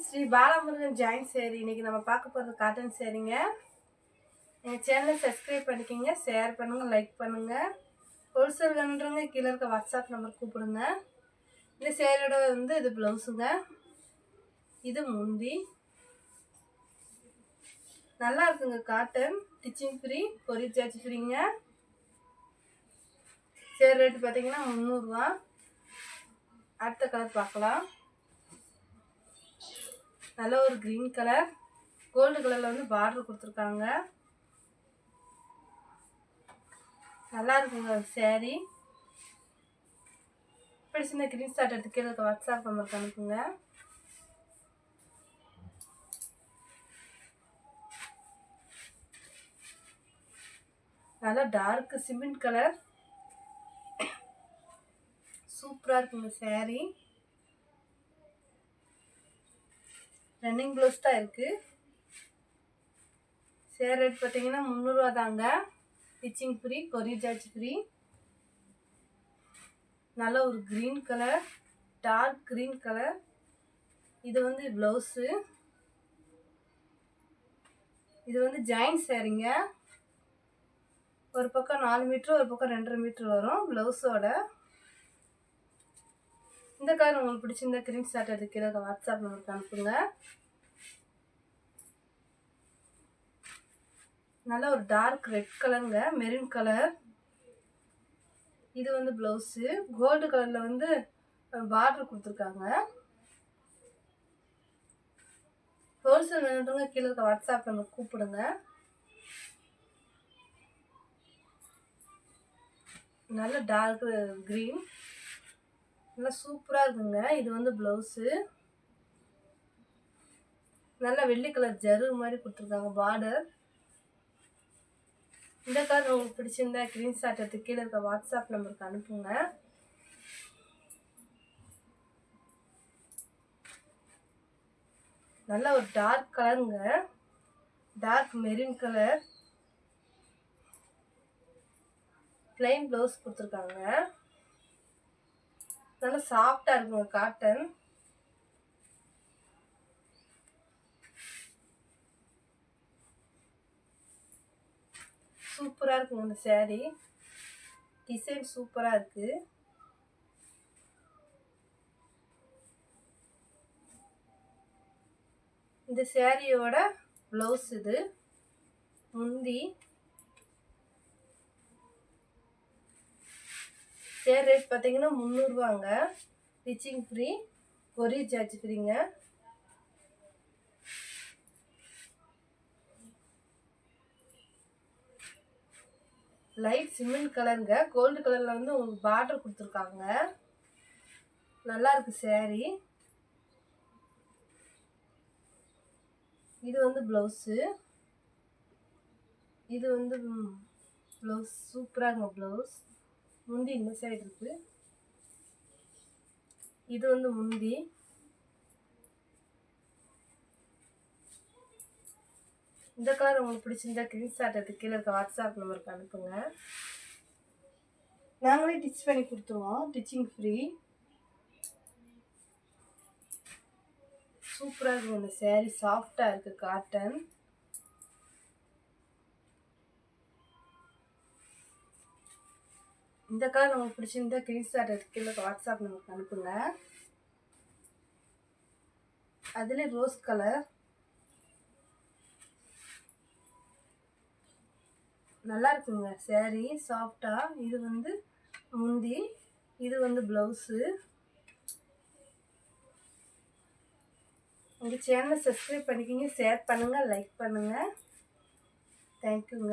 Sri Balamurugan join sari. இன்னைக்கு நம்ம பார்க்க போகிறது காட்டன் சேரீங்க. எங்கள் சேனலை சப்ஸ்கிரைப் பண்ணிக்கோங்க, ஷேர் பண்ணுங்கள், லைக் பண்ணுங்கள். ஹோல்சேல் வேணுன்றவங்க கீழே இருக்க வாட்ஸ்அப் நம்பர் கூப்பிடுங்க. இந்த சேரீயோட இது ப்ளவுஸுங்க. இது முந்தி. நல்லா இருக்குங்க. Cotton, stitching free, courier charge ஃப்ரீங்க. சேரீ ரேட்டு பார்த்தீங்கன்னா 300 ரூபா. அடுத்த கலர் பார்க்கலாம். நல்ல ஒரு க்ரீன் கலர், கோல்டு கலரில் பார்டர் கொடுத்துருக்காங்க. நல்லா இருக்குங்க சேரீ. பிடிச்சிருந்த ஸ்க்ரீன்ஷாட் எடுத்து கீழே வாட்ஸ்அப் நம்பருக்கு அனுப்புங்க. நல்லா டார்க் சிமெண்ட் கலர், சூப்பராக இருக்குங்க சேரீ. ரன்னிங் ப்ளவுஸ் தான் இருக்குது. சேரீ ரேட் பார்த்தீங்கன்னா 300 ரூபா தாங்க. Stitching free, courier charge free. நல்ல ஒரு green colour, dark green colour. இது ப்ளவுஸு. இது ஜாயின் சேரீங்க. ஒரு பக்கம் 4 மீட்ரு, ஒரு பக்கம் 2.5 மீட்ரு வரும் ப்ளவுஸோட. இந்த கலர் உங்களுக்கு பிடிச்சிருந்த ஸ்க்ரீன்ஷாட் எடுக்கிற வாட்ஸ்அப் நம்பருக்கு அனுப்புங்க. நல்ல ஒரு டார்க் ரெட் கலருங்க, மெரூன் கலர். இது ப்ளவுஸு. கோல்டு கலரில் பார்டர் கொடுத்துருக்காங்க. ஹோல்சேல் வேணுன்றவங்க கீழே இருக்க வாட்ஸ்அப் நம்பர் கூப்பிடுங்க. நல்ல டார்க் க்ரீன், நல்லா சூப்பராக இருக்குங்க. இது ப்ளவுஸு. நல்ல வெள்ளி கலர் ஜரு மாதிரி கொடுத்துருக்காங்க பார்டர். இந்த கலர் உங்களுக்கு பிடிச்சிருந்தா ஸ்க்ரீன்ஷாட் எடுத்து கீழே இருக்க வாட்ஸ்அப் நம்பருக்கு அனுப்புங்க. நல்ல ஒரு டார்க் கலருங்க, dark maroon colour. Plain blouse கொடுத்துருக்காங்க. நல்லா சாஃப்டாக இருக்குங்க காட்டன். சூப்பராக இருக்குங்க இந்த சேரீ. டிசைன் சூப்பராக இருக்குது. இந்த சேரீயோட ப்ளவுஸ் இது முந்தி. சேரீ ரேட் பார்த்தீங்கன்னா 300 ரூபாங்க. ஸ்டிச்சிங் ஃப்ரீ, கொரியர் சார்ஜ் ஃப்ரீங்க. லைட் சிமெண்ட் கலருங்க, கோல்டு கலரில் உங்களுக்கு பார்டர் கொடுத்துருக்காங்க. நல்லா இருக்கு சேரீ. இது ப்ளவுஸு. இது ப்ளவுஸ் சூப்பராக இருக்குங்க ப்ளவுஸ். முந்தி இந்த சைடு இருக்கு. இது முந்தி. இந்த கலர் உங்களுக்கு பிடிச்சிருந்தா ஸ்க்ரீன்ஷாட் எடுத்து கீழே இருக்க வாட்ஸ்அப் நம்பருக்கு அனுப்புங்க. நாங்களே ஸ்டிச் பண்ணி கொடுத்துருவோம், ஸ்டிச்சிங் ஃப்ரீ. சூப்பராக இருக்குங்க இந்த சேரீ, சாஃப்டாக இருக்குது காட்டன். இந்த கலர் உங்களுக்கு பிடிச்சிருந்தா ஸ்க்ரீன்ஷாட் எடுத்து கீழே வாட்ஸ்அப் நம்பருக்கு அனுப்புங்க. அதில் ரோஸ் கலர், நல்லா இருக்குங்க சேரீ, சாஃப்டாக. இது முந்தி. இது ப்ளவுஸு. உங்கள் சேனலை சப்ஸ்கிரைப் பண்ணிக்கிங்க, ஷேர் பண்ணுங்கள், லைக் பண்ணுங்கள். தேங்க்யூங்க.